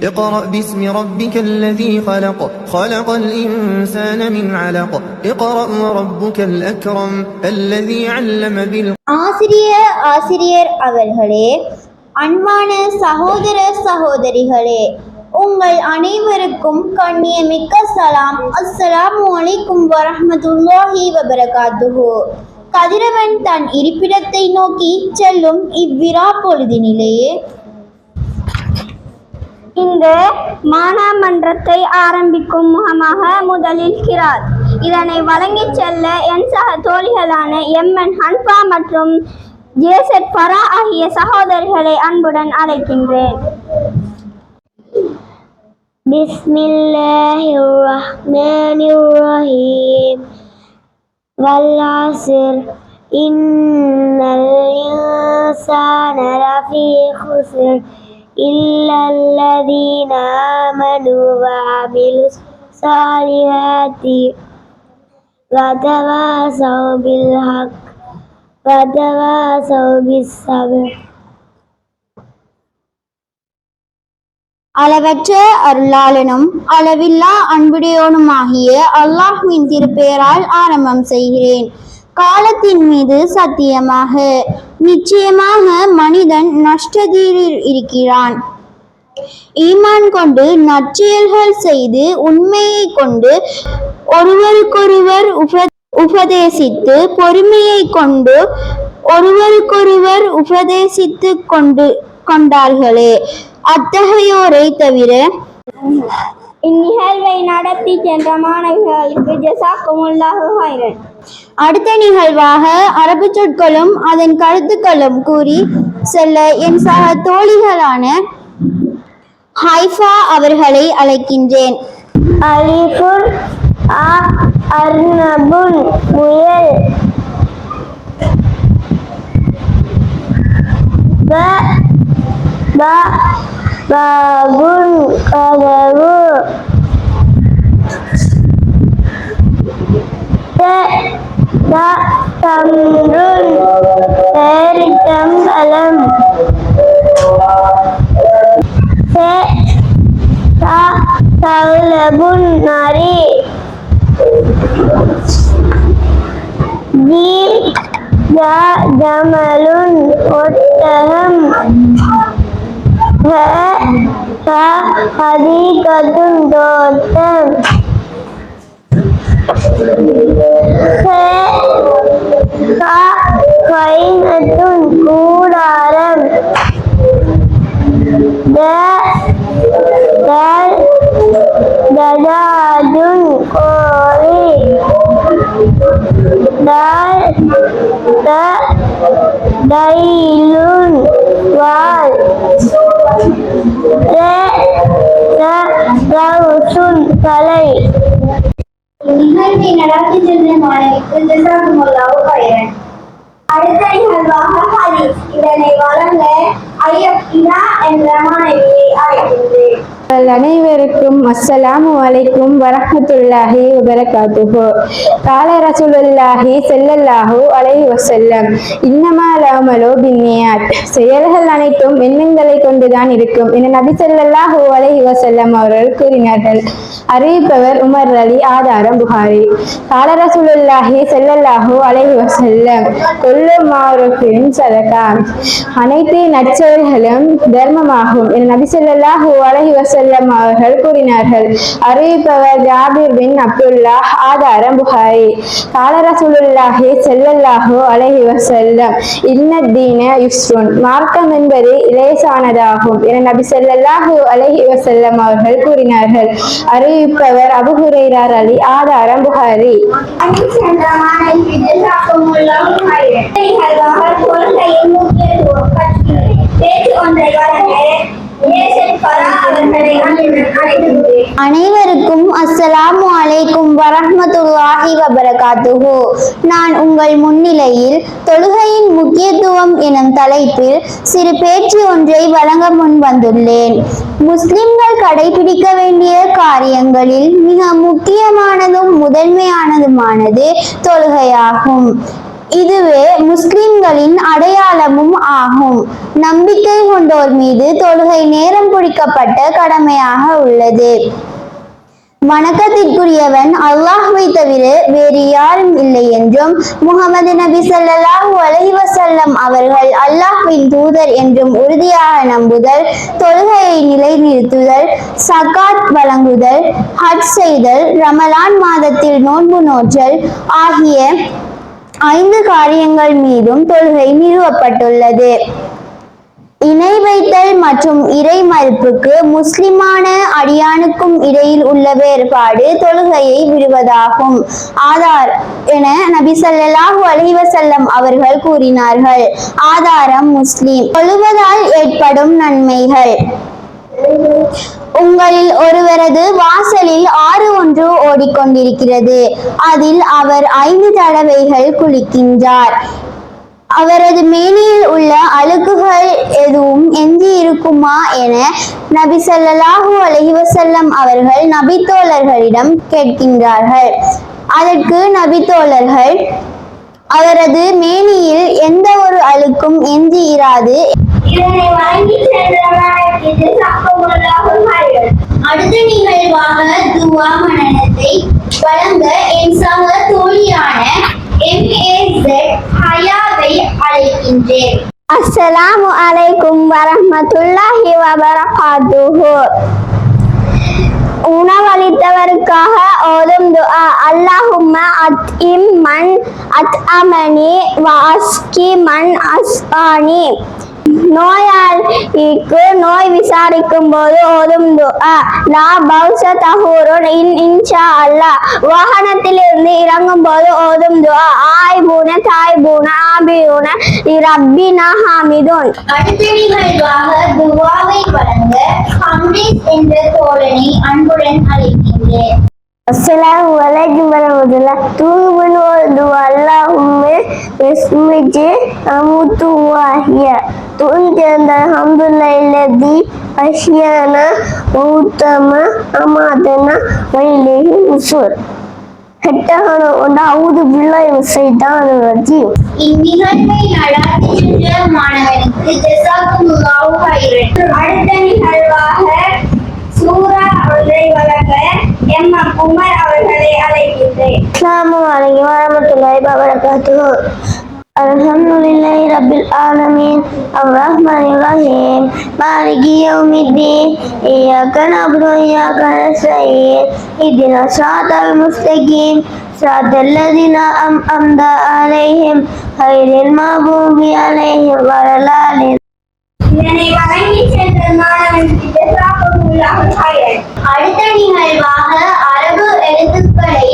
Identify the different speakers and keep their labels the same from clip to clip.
Speaker 1: اقرأ باسم ربك الذي خلق خلق الإنسان من علق اقرأ وربك الأكرم الذي علم
Speaker 2: ஆசிரியர் அவர்களே, அன்பான சகோதர சகோதரிகளே, உங்கள் அனைவருக்கும் கண்ணியமிக்க சலாம். அஸ்ஸலாமு அலைக்கும் வரஹ்மத்துல்லாஹி வபரகாத்துஹு. கதிரவன் தன் இருப்பிடத்தை நோக்கி செல்லும் இவ்விரா பொழுதினிலேயே இந்த மானாமன்றத்தை ஆரம்பிக்கும் முகமாக முதலில் கிராத் இதனை வழங்கிச் செல்ல என் சக தோழிகளான எம்என் ஹன்ஃபா மற்றும் ஜேசட் ஃபரா ஆகிய சகோதரிகளை அன்புடன் அழைக்கின்றேன். பிஸ்மில்லாஹிர் ரஹ்மானிர் ரஹீம். வல் அஸ்ர் இன்னல் இன்சான லஃபீ குஸ்ர் இல்லல்லதீன ஆமனு வஅமிலுஸ் ஸாலிஹாத்தி வதவாஸவ் பில் ஹக் வதவாஸவ் பிஸ் ஸப்ர். அளவற்ற அருளாளனும் அளவில்லா அன்புடையோனுமாகிய அல்லாஹ்வின் திருப்பெயரால் ஆரம்பம் செய்கிறேன். காலத்தின் மீது சத்தியமாக, நிச்சயமாக மனிதன் நஷ்டத்தில் இருக்கிறான். ஈமான் கொண்டு நற்செயல்கள் செய்து உண்மையை கொண்டு ஒருவருக்கொருவர் உபதேசித்து பொறுமையை கொண்டு ஒருவருக்கொருவர் உபதேசித்து கொண்டார்களே, அத்தகையோரை தவிர இந்நிகழ்வை நடத்தி சென்ற மாணவிகளுக்கு ஜஸாக்குமுல்லாஹு ஹைரன். அடுத்த நிகழ்வாக அரபு சொற்களும் அதன் கருத்துக்களும் கூறி செல்ல என் சக தோழிகளான ஹைஃபா அவர்களை அழைக்கின்றேன். அலிஃபுன் அர்னபுன் முயல், பாபுன் கதவு, தம்ருன் பேரிச்சம்பழம், சௌலபுன் நரி, ஜமலுன் ஒட்டகம், ஹதீகத்துன் தோட்டம், ஹைனத்துன் கூடாரம், தஜாஜுன் கோழி, தைலுன் வால், ரவுசுன் தலை. நிகழ்ச்சி நடத்தி சென்ற மாணவிக்கு ஜஸாக்குமுல்லாஹு ஹைரன். அடுத்த நிகழ்வாக ஹதீஸ் இதனை வழங்க ஐயப்னா என்ற மாணவியை அழைக்கின்றேன்.
Speaker 3: அனைவருக்கும் அஸ்ஸலாமு அலைக்கும் வரஹ்மத்துல்லாஹி வபரகாத்துஹு. கால ரசூலுல்லாஹி ஸல்லல்லாஹு அலைஹி வஸல்லம், இன்னமல் அமலு பின்னியாத், செயல்கள் அனைத்தும் எண்ணங்களை கொண்டுதான் இருக்கும் என நபி ஸல்லல்லாஹு அலைஹி வஸல்லம் அவர்கள் கூறினார்கள். அறிவிப்பவர் உமர் அலி. ஆதாரம் புகாரி. கால ரசூலுல்லாஹி ஸல்லல்லாஹு அலைஹி வஸல்லம், குல்லு மஅரூஃபின் ஸதகா, அனைத்து நற்செயல்களும் தர்மமாகும் என நபி ஸல்லல்லாஹு அலைஹி வஸல்லம் அவர்கள் கூறினார்கள். அறிவிப்பவர் ஜாபிர் பின் அப்துல்லாஹ். ஆதாரம் புகாரி. கால ரசூலுல்லாஹி ஸல்லல்லாஹு அலைஹி வஸல்லம், இன்னத்தீன யுஸ்ருன், மார்க்கம் என்பது இலேசானதாகும் என நபி ஸல்லல்லாஹு அலைஹி வஸல்லம் அவர்கள் கூறினார்கள். அறிவிப்பவர் அபூ ஹுரைரா ரலி. ஆதாரம் புகாரி.
Speaker 2: அனைவருக்கும் அஸ்ஸலாமு அலைக்கும் வரஹ்மத்துல்லாஹி வபரகாத்துஹு. நான் உங்கள் முன்னிலையில் தொழுகையின் முக்கியத்துவம் எனும் தலைப்பில் சிறு பேச்சு ஒன்றை வழங்க முன் வந்துள்ளேன். முஸ்லிம்கள் கடைபிடிக்க வேண்டிய காரியங்களில் மிக முக்கியமானதும் முதன்மையானதுமானது தொழுகையாகும். இதுவே முஸ்லிம்களின் அடையாளமும் ஆகும். நம்பிக்கை கொண்டோர் மீது தொழுகை நேரம் குறிக்கப்பட்ட கடமையாக உள்ளது. வணக்கத்திற்குரியவன் அல்லாஹ்வை தவிர வேறு யாரும் இல்லை என்றும், முஹம்மது நபி ஸல்லல்லாஹு அலைஹி வஸல்லம் அவர்கள் அல்லாஹ்வின் தூதர் என்றும் உறுதியாக நம்புதல், தொழுகையை நிலைநிறுத்துதல், சகாத் வழங்குதல், ஹஜ் செய்தல், ரமலான் மாதத்தில் நோன்பு நோற்றல் ஆகிய 5 காரியங்கள் மீதும் தொழுகை நிறுவப்பட்டுள்ளது. இணை வைத்தல் மற்றும் இறை மறுப்புக்கு முஸ்லிமான அடியானுக்கும் இடையில் உள்ள வேறுபாடு தொழுகையை விடுவதாகும். ஆதார் என நபி ஸல்லல்லாஹு அலைஹி வஸல்லம் அவர்கள் கூறினார்கள். ஆதாரம் முஸ்லிம். தொழுவதால் ஏற்படும் நன்மைகள். உங்களில் ஒருவரது வாசலில் ஆறு ஒன்று ஓடிக்கொண்டிருக்கிறது. அதில் அவர் 5 தடவைகள் குளிக்கின்றார். அவரது மேனியில் உள்ள அழுக்குகள் எதுவும் எஞ்சி இருக்குமா என நபி ஸல்லல்லாஹு அலைஹி வஸல்லம் அவர்கள் நபித்தோழர்களிடம் கேட்கின்றார்கள். அதற்கு நபித்தோழர்கள், அவரது மேனியில் எந்த ஒரு அழுக்கும் எஞ்சி இராது.
Speaker 4: இதனை வழங்கி அடுத்த நிகழ்வாக துவா மனனத்தை வழங்க என் சக தோழியான MAZ ஹயாவை அழைக்கின்றேன்.
Speaker 2: அஸ்ஸலாமு அலைக்கும் வரஹ்மத்துல்லாஹி வபரகாத்துஹு. உணவளித்தவருக்காக ஓதும் துஆ. அல்லாஹும்ம அத்இம் மன் அத்அமனி வ அஸ்கி மன் அஸ்கானி. நோயாளிக்கு நோய் விசாரிக்கும் போது ஓதும் துஆ. லா பௌஸ தஹூருன் இன்ஷா அல்லாஹ். வாகனத்திலிருந்து இறங்கும் போது ஓதும் துஆ. ஆய்பூன தாய்பூன ஆபியூன ரப்பினா ஹாமிதுன்.
Speaker 4: அடுத்த நிகழ்வாக துவாவை வழங்க ஹம்ரீஸ் என்ற தோழனை அன்புடன் அழைக்கின்றேன்.
Speaker 2: அஸ்ஸலாமு அலைக்கும் வரஹ்மத்துல்லாஹ். தூபன் வதுவா. அல்லாஹும்ம பிஸ்மிக அமுது வஹிய துன்ஜந்த அல்ஹம்துலில்லாஹி அஷ்யானா உத்தம அமாதனா வைலிஹி உசூர். ஹெட்டஹன அவுது பில்லாஹி மினஷைத்தானிர் ரஜீம்.
Speaker 4: இந்நிகழ்வை நடாத்தி சென்ற மாணவனுக்கு ஜஸாக்குமுல்லாஹு ஹைரன். அடுத்த நிகழ்வாக சூரா ஒன்றை வழங்க உமர் அவர்களை அழைக்கின்றேன்.
Speaker 2: அஸ்ஸலாமு அலைக்கும் வரஹ்மத்துல்லாஹி வபரகாத்துஹு. அல்ஹம்துலில்லாஹி ரப்பில் ஆலமீன் அர்ரஹ்மானிர் ரஹீம் மாலிகி யௌமிddin இய்யாக நஅபுது வ இய்யாக நஸ்தஈன் இஹ்தினஸ் ஸிராத்தல் முஸ்தகீம் ஸிராத்தல் லதீன அன்அம்த அலைஹிம் கைரில் மக்தூபி அலைஹிம் வலல்லாலின்.
Speaker 4: இதனை வழங்கி சென்ற மாணவனுக்கு ஜஸாக்குமுல்லாஹு ஹைரன். அடுத்த நிகழ்வாக அரபு எழுத்துக்களை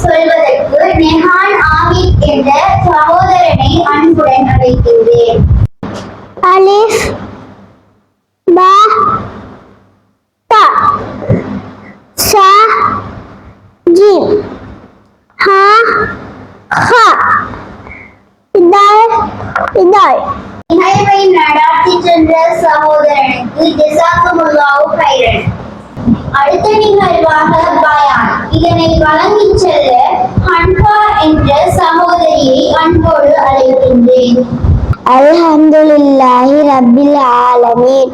Speaker 4: சொல்வதற்கு நெஹான் ஆகித் என்ற சகோதரனை அன்புடன் அழைக்கின்றேன்.
Speaker 2: அலிஃப் பா தா சா ஜீம் ஹா ஹா இதாய் இதாய்.
Speaker 4: நிகழ்வை நடாத்தி சென்ற சகோதரனுக்கு ஜஸாக்குமுல்லாஹு ஹைரன். அடுத்த நிகழ்வாக பயான். இதனை வழங்கி செல்ல ஹன்ஃபா என்ற சகோதரியை அன்போடு அழைக்கின்றேன்.
Speaker 2: அல்ஹம்துலில்லாஹி ரப்பில் ஆலமீன்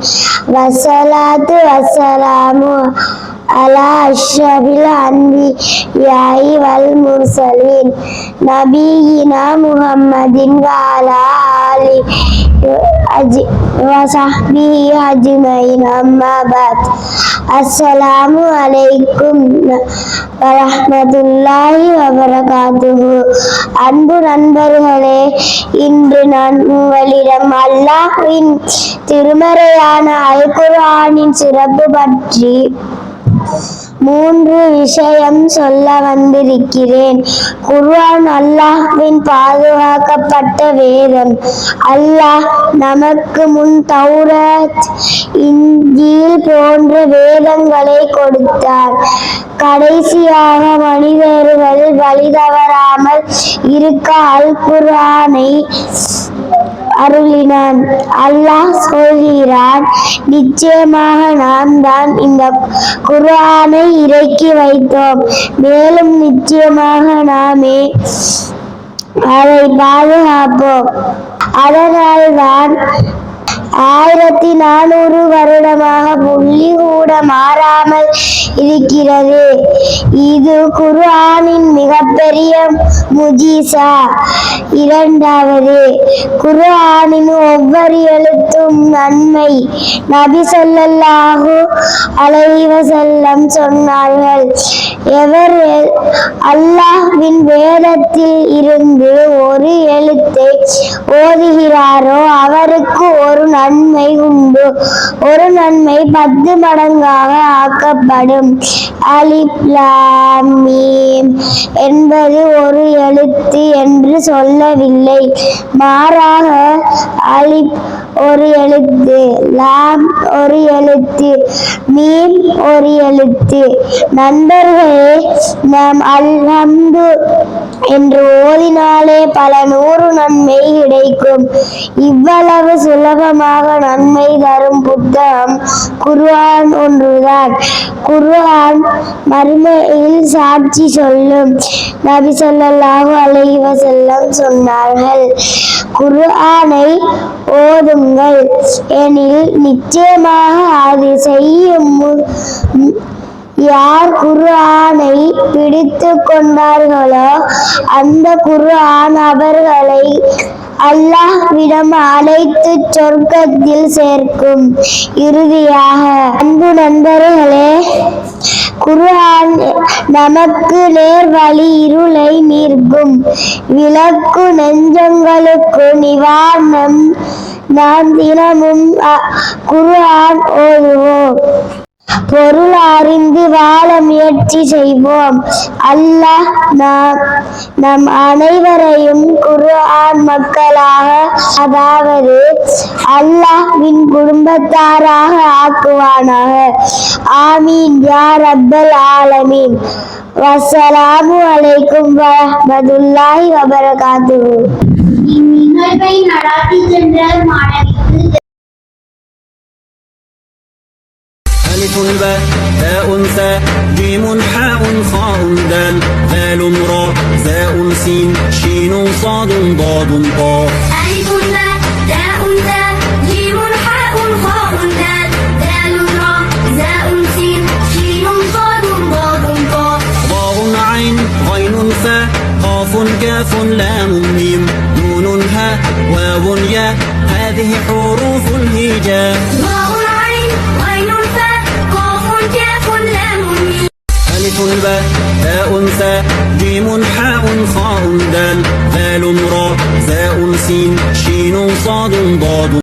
Speaker 2: வஸ்ஸலாத்து வஸ்ஸலாமு அலா அஷ்ரஃபில் அன்பியாஇ வல் முர்சலீன் நபியினா முஹம்மதின் வ அலா ஆலிஹி வ ஸஹ்பிஹி அஜ்மஈன். அம்மா பஅத். அஸ்ஸலாமு அலைக்கும் வரஹ்மத்துல்லாஹி வபரகாத்துஹு. அன்பு நண்பர்களே, இன்று நான் உங்களிடம் அல்லாஹ்வின் திருமறையான அல் குர்ஆனின் சிறப்பு பற்றி 3 விஷயம் சொல்ல வந்திருக்கிறேன். குர்ஆன் அல்லாஹ்வின் பாதுகாக்கப்பட்ட வேதம். அல்லாஹ் நமக்கு முன் தௌராத், இன்ஜீல் போன்ற வேதங்களை கொடுத்தார். கடைசியாக மனிதர்கள் வழி தவறாமல் இருக்க அல் குர்ஆனை அருளினான். அல்லாஹ் சொல்கிறான், நிச்சயமாக நாம் தான் இந்த குர்ஆனை இறக்கி வைத்தோம், மேலும் நிச்சயமாக நாமே அதை பாதுகாப்போம். அதனால்தான் 1400 வருடமாக புள்ளி கூட மாறாமல் இருக்கிறது. இது குர்ஆனின் மிகப்பெரிய முஜிசா. இரண்டாவது, குர்ஆனின் ஒவ்வொரு எழுத்தும் நன்மை. நபி ஸல்லல்லாஹு அலைஹி வஸல்லம் சொன்னார்கள், எவர் அல்லாஹ்வின் வேதத்தில் இருந்து ஒரு எழுத்தை ஓதுகிறாரோ அவருக்கு ஒரு நன்மை உண்டு. ஒரு நன்மை 10 மடங்காக ஆக்கப்படும். அலிஃப் லாம் மீம் என்பது ஒரு எழுத்து என்று சொல்லவில்லை. மாறாக அலிஃப் ஒரு எழுத்து, லாம் ஒரு எழுத்து, மீம் ஒரு எழுத்து. நண்பர்களே, நாம் அல்ஹம்து என்று ஓதினாலே பல 100 நன்மை கிடைக்கும். இவ்வளவு சுலபமாக நன்மை தரும் புத்தகம் குர்ஆன் ஒன்றுதான். குர்ஆன் மறுமையில் சாட்சி சொல்லும். நபி ஸல்லல்லாஹு அலைஹி வஸல்லம் சொன்னார்கள், குர்ஆனை ஓதுங்கள் எனில் நிச்சயமாக அது செய்யும். யார் குர்ஆனை பிடித்துக் கொண்டார்களோ அந்த குர்ஆன் அவர்களை அல்லாஹ்விடம் அழைத்து சொர்க்கத்தில் சேர்க்கும். இறுதியாக, அன்பு நண்பர்களே, குர்ஆன் நமக்கு நேர்வழி இருளை நீக்கும். விளக்கு நெஞ்சங்களுக்கு நிவாரணம். நாம் தினமும் குர்ஆன் ஓதுவோம். பொருள் அறிந்து வாழ முயற்சி செய்வோம். அல்லாஹ் நம் அனைவரையும் குர்ஆன் மக்களாக, அதாவது அல்லாஹ்வின் குடும்பத்தாராக ஆக்குவானாக. ஆமீன் யா ரப்பல் ஆலமீன். வஸ்ஸலாமு அலைக்கும் வரஹ்மத்துல்லாஹி வபரகாத்துஹு.
Speaker 4: இந்நிகழ்வை நடாத்தி சென்ற மாணவிக்கு
Speaker 5: ألف باء تاء ثاء جيم حاء خاء دال ذال راء زاء سين شين صاد ضاد طاء.
Speaker 4: ألف باء تاء ثاء جيم حاء خاء دال ذال راء زاء سين شين صاد ضاد طاء.
Speaker 5: ضاء عين غين فاء قاف كاف لام ميم نون هاء واو ياء هذه حروف الهجاء.